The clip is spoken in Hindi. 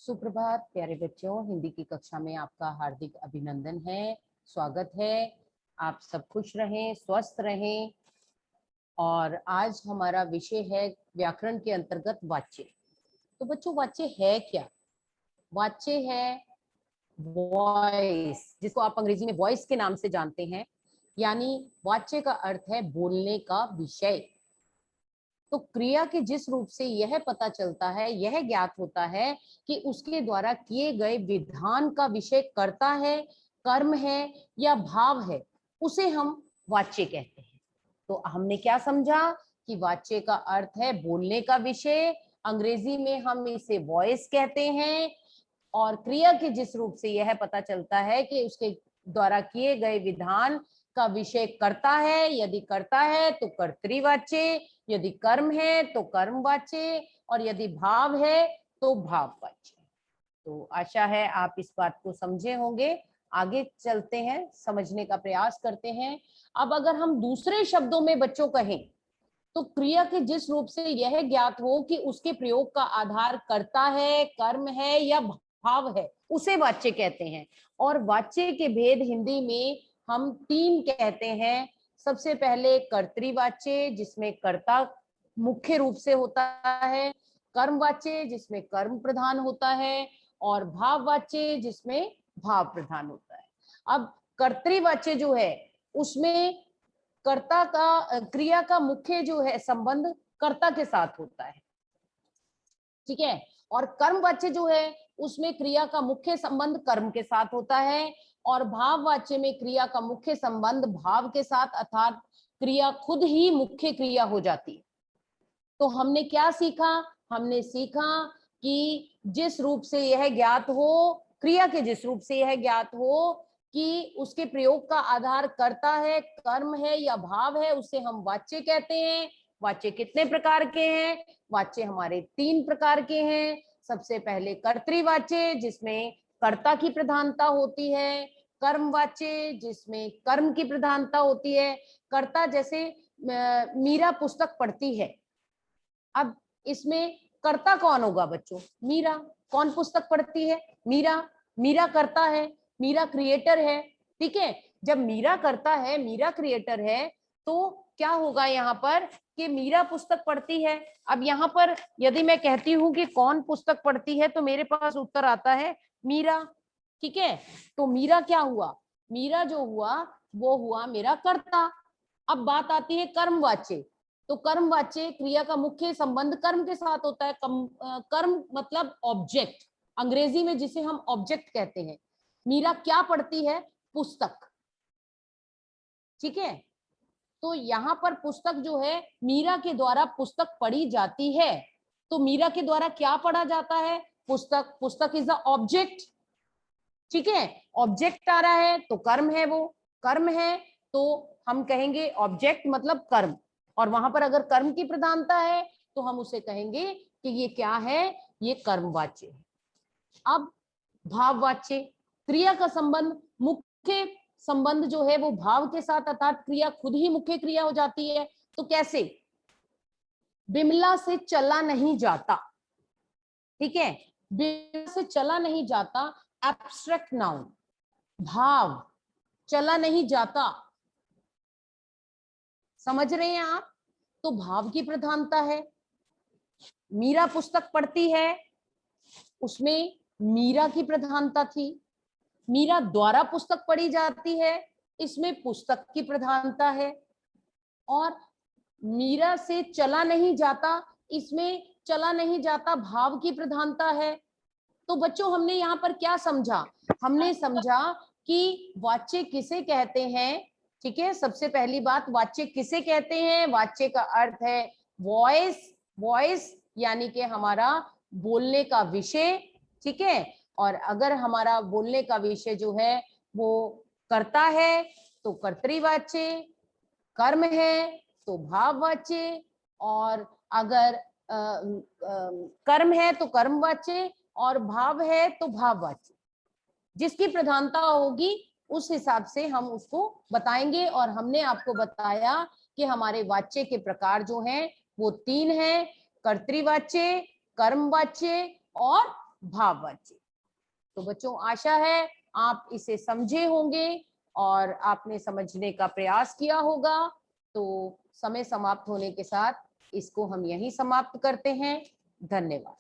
सुप्रभात प्यारे बच्चों, हिंदी की कक्षा में आपका हार्दिक अभिनंदन है, स्वागत है। आप सब खुश रहें, स्वस्थ रहें। और आज हमारा विषय है व्याकरण के अंतर्गत वाच्य। तो बच्चों, वाच्य है क्या? वाच्य है वॉइस, जिसको आप अंग्रेजी में वॉइस के नाम से जानते हैं। यानी वाच्य का अर्थ है बोलने का विषय। तो क्रिया के जिस रूप से यह पता चलता है, यह ज्ञात होता है कि उसके द्वारा किए गए विधान का विषय कर्ता है, कर्म है या भाव है, उसे हम वाच्य कहते हैं। तो हमने क्या समझा कि वाच्य का अर्थ है बोलने का विषय, अंग्रेजी में हम इसे वॉइस कहते हैं। और क्रिया के जिस रूप से यह पता चलता है कि उसके द्वारा किए गए विधान का विषय कर्ता है, यदि कर्ता है तो कर्तृवाच्य, यदि कर्म है तो कर्मवाच्य, और यदि भाव है तो भाववाच्य। तो आशा है आप इस बात को समझे होंगे। आगे चलते हैं, समझने का प्रयास करते हैं। अब अगर हम दूसरे शब्दों में बच्चों कहें तो क्रिया के जिस रूप से यह ज्ञात हो कि उसके प्रयोग का आधार कर्ता है, कर्म है या भाव है, उसे वाच्य कहते हैं। और वाच्य के भेद हिंदी में हम तीन कहते हैं। सबसे पहले कर्तृवाच्य, जिसमें कर्ता मुख्य रूप से होता है, कर्मवाच्य जिसमें कर्म प्रधान होता है, और भाववाच्य जिसमें भाव प्रधान होता है। अब कर्तृवाच्य जो है उसमें कर्ता का, क्रिया का मुख्य जो है संबंध कर्ता के साथ होता है, ठीक है। और कर्मवाच्य जो है उसमें क्रिया का मुख्य संबंध कर्म के साथ होता है, और भाववाच्य में क्रिया का मुख्य संबंध भाव के साथ, अर्थात क्रिया खुद ही मुख्य क्रिया हो जाती है। तो हमने क्या सीखा? हमने सीखा कि जिस रूप से यह ज्ञात हो, क्रिया के जिस रूप से यह ज्ञात हो कि उसके प्रयोग का आधार कर्ता है, कर्म है या भाव है, उसे हम वाच्य कहते हैं। वाच्य कितने प्रकार के हैं? वाच्य हमारे तीन प्रकार के हैं। सबसे पहले कर्तृवाच्य, जिसमें कर्ता की प्रधानता होती है। कर्मवाच्य, जिसमें कर्म की प्रधानता होती है। कर्ता, जैसे मीरा पुस्तक पढ़ती है, अब इसमें कर्ता कौन होगा बच्चों? मीरा। कौन पुस्तक पढ़ती है? मीरा। मीरा करता है, मीरा क्रिएटर है, ठीक है। जब मीरा करता है, मीरा क्रिएटर है, तो क्या होगा यहाँ पर कि मीरा पुस्तक पढ़ती है। अब यहाँ पर यदि मैं कहती हूँ कि कौन पुस्तक पढ़ती है, तो मेरे पास उत्तर आता है मीरा, ठीक है। तो मीरा क्या हुआ? मीरा जो हुआ वो हुआ मेरा कर्ता। अब बात आती है कर्मवाच्य। तो कर्मवाच्य, क्रिया का मुख्य संबंध कर्म के साथ होता है। कर्म मतलब ऑब्जेक्ट, अंग्रेजी में जिसे हम ऑब्जेक्ट कहते हैं। मीरा क्या पढ़ती है? पुस्तक, ठीक है। तो यहाँ पर पुस्तक जो है, मीरा के द्वारा पुस्तक पढ़ी जाती है। तो मीरा के द्वारा क्या पढ़ा जाता है? पुस्तक। पुस्तक इज द ऑब्जेक्ट, ठीक है। ऑब्जेक्ट आ रहा है तो कर्म है, वो कर्म है तो हम कहेंगे ऑब्जेक्ट मतलब कर्म। और वहां पर अगर कर्म की प्रधानता है तो हम उसे कहेंगे कि ये क्या है? ये कर्मवाच्य है। अब भाववाच्य, क्रिया का संबंध, मुख्य संबंध जो है वो भाव के साथ, अर्थात क्रिया खुद ही मुख्य क्रिया हो जाती है। तो कैसे? बिमला से चला नहीं जाता, ठीक है। बिमला से चला नहीं जाता, एब्स्ट्रैक्ट नाउन। भाव, चला नहीं जाता, समझ रहे हैं आप? तो भाव की प्रधानता है। मीरा पुस्तक पढ़ती है, उसमें मीरा की प्रधानता थी। मीरा द्वारा पुस्तक पढ़ी जाती है, इसमें पुस्तक की प्रधानता है। और मीरा से चला नहीं जाता, इसमें चला नहीं जाता भाव की प्रधानता है। तो बच्चों, हमने यहाँ पर क्या समझा? हमने समझा कि वाच्य किसे कहते हैं, ठीक है। सबसे पहली बात, वाच्य किसे कहते हैं? वाच्य का अर्थ है वॉइस। वॉइस यानी कि हमारा बोलने का विषय, ठीक है। और अगर हमारा बोलने का विषय जो है वो कर्ता है तो कर्तृवाच्य, कर्म है तो भाववाच्य, और अगर कर्म है तो कर्मवाच्य, और भाव है तो भाववाच्य। जिसकी प्रधानता होगी उस हिसाब से हम उसको बताएंगे। और हमने आपको बताया कि हमारे वाच्य के प्रकार जो हैं वो तीन हैं: कर्तृवाच्य, कर्मवाच्य और भाववाची। तो बच्चों, आशा है आप इसे समझे होंगे और आपने समझने का प्रयास किया होगा। तो समय समाप्त होने के साथ इसको हम यहीं समाप्त करते हैं। धन्यवाद।